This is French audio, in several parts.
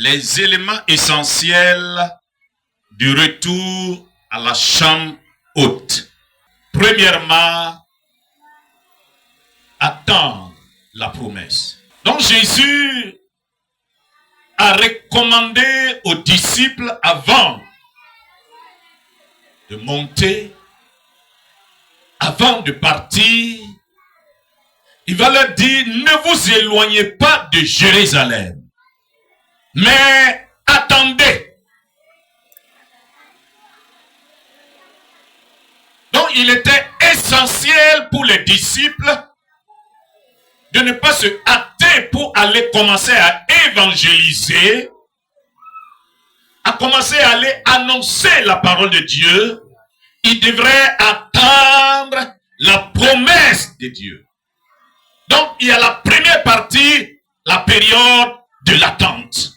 les éléments essentiels du retour à la chambre haute. Premièrement, attendre la promesse. Donc Jésus a recommandé aux disciples avant de monter, avant de partir, il va leur dire, ne vous éloignez pas de Jérusalem, mais attendez. Donc il était essentiel pour les disciples de ne pas se hâter pour aller commencer à évangéliser, à commencer à aller annoncer la parole de Dieu. Il devrait attendre la promesse de Dieu. Donc, il y a la première partie, la période de l'attente.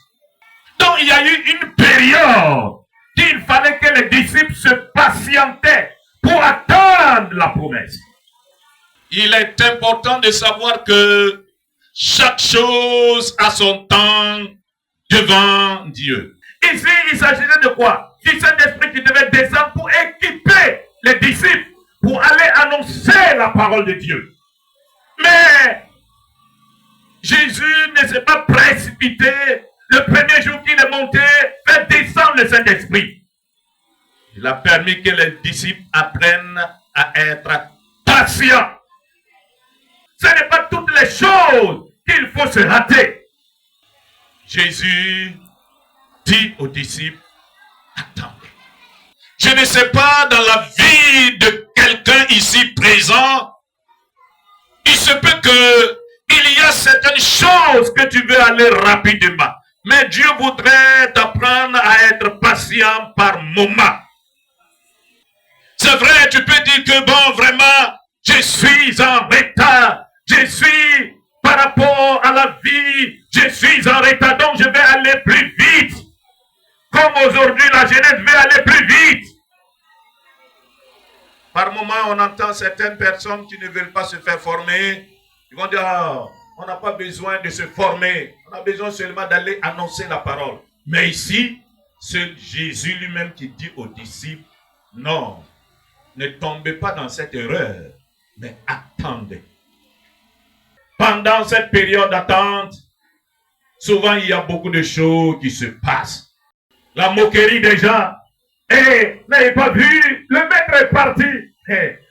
Donc, il y a eu une période qu'il fallait que les disciples se patientaient pour attendre la promesse. Il est important de savoir que chaque chose a son temps devant Dieu. Ici, il s'agissait de quoi? Du Saint-Esprit qui devait descendre pour équiper les disciples pour aller annoncer la parole de Dieu. Mais Jésus ne s'est pas précipité. Le premier jour qu'il est monté, fait descendre le Saint-Esprit. Il a permis que les disciples apprennent à être patients. Ce n'est pas toutes les choses qu'il faut se hâter. Jésus dit aux disciples, attendez. Je ne sais pas dans la vie de quelqu'un ici présent, il se peut que il y a certaines choses que tu veux aller rapidement. Mais Dieu voudrait t'apprendre à être patient par moment. C'est vrai, tu peux dire que bon, vraiment, je suis en retard. Je suis, par rapport à la vie, je suis en retard, donc je vais aller plus vite. Comme aujourd'hui, la jeunesse veut aller plus vite. Par moment, on entend certaines personnes qui ne veulent pas se faire former. Ils vont dire, oh, on n'a pas besoin de se former. On a besoin seulement d'aller annoncer la parole. Mais ici, c'est Jésus lui-même qui dit aux disciples, non, ne tombez pas dans cette erreur, mais attendez. Pendant cette période d'attente, souvent il y a beaucoup de choses qui se passent. La moquerie des gens. N'avez pas vu? Le maître est parti.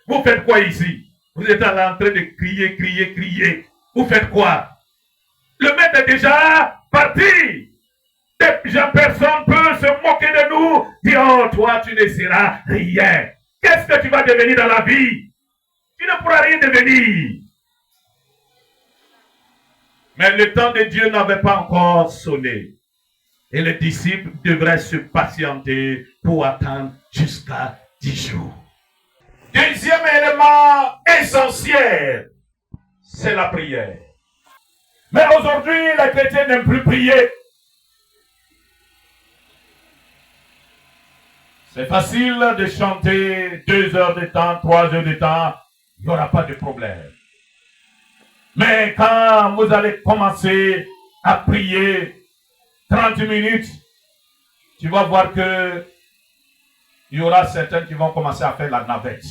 Vous faites quoi ici? Vous êtes en train de crier, crier, crier. Vous faites quoi? Le maître est déjà parti. Déjà personne peut se moquer de nous. Dire, oh, toi, tu ne seras rien. Qu'est-ce que tu vas devenir dans la vie? Tu ne pourras rien devenir. Mais le temps de Dieu n'avait pas encore sonné. Et les disciples devraient se patienter pour attendre jusqu'à 10 jours. Deuxième élément essentiel, c'est la prière. Mais aujourd'hui, les chrétiens n'aiment plus prier. C'est facile de chanter 2 heures de temps, 3 heures de temps, il n'y aura pas de problème. Mais quand vous allez commencer à prier 30 minutes, tu vas voir que il y aura certains qui vont commencer à faire la navette.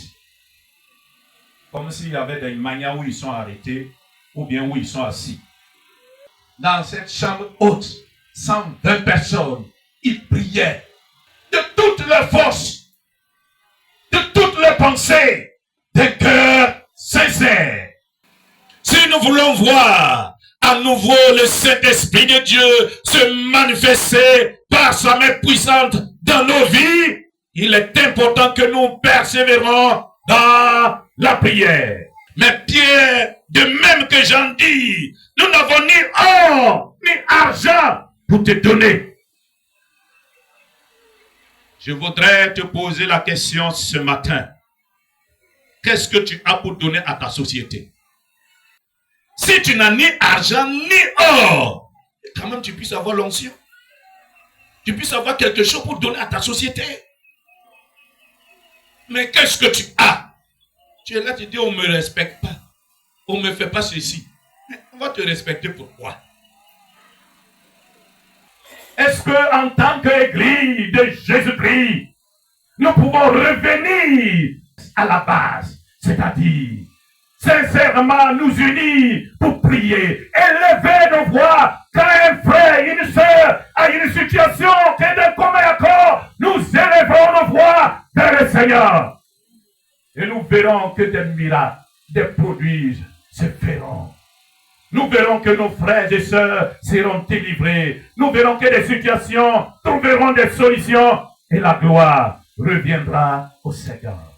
Comme s'il y avait des manières où ils sont arrêtés ou bien où ils sont assis. Dans cette chambre haute, 120 personnes, ils priaient de toutes leurs forces, de toutes leurs pensées, des cœurs sincères. Si nous voulons voir à nouveau le Saint-Esprit de Dieu se manifester par sa main puissante dans nos vies, il est important que nous persévérons dans la prière. Mais Pierre, de même que Jean dit, nous n'avons ni or ni argent pour te donner. Je voudrais te poser la question ce matin. Qu'est-ce que tu as pour donner à ta société? Si tu n'as ni argent ni or, quand même tu puisses avoir l'onction. Tu puisses avoir quelque chose pour donner à ta société. Mais qu'est-ce que tu as? Tu es là, tu dis, on ne me respecte pas. On ne me fait pas ceci. Mais on va te respecter pourquoi? Est-ce qu'en tant qu'Église de Jésus-Christ, nous pouvons revenir à la base, c'est-à-dire sincèrement nous unir pour prier, élever nos voix quand un frère, une sœur a une situation qui est de commun accord, nous élevons nos voix vers le Seigneur. Et nous verrons que des miracles, des prodiges se feront. Nous verrons que nos frères et sœurs seront délivrés. Nous verrons que des situations trouveront des solutions et la gloire reviendra au Seigneur.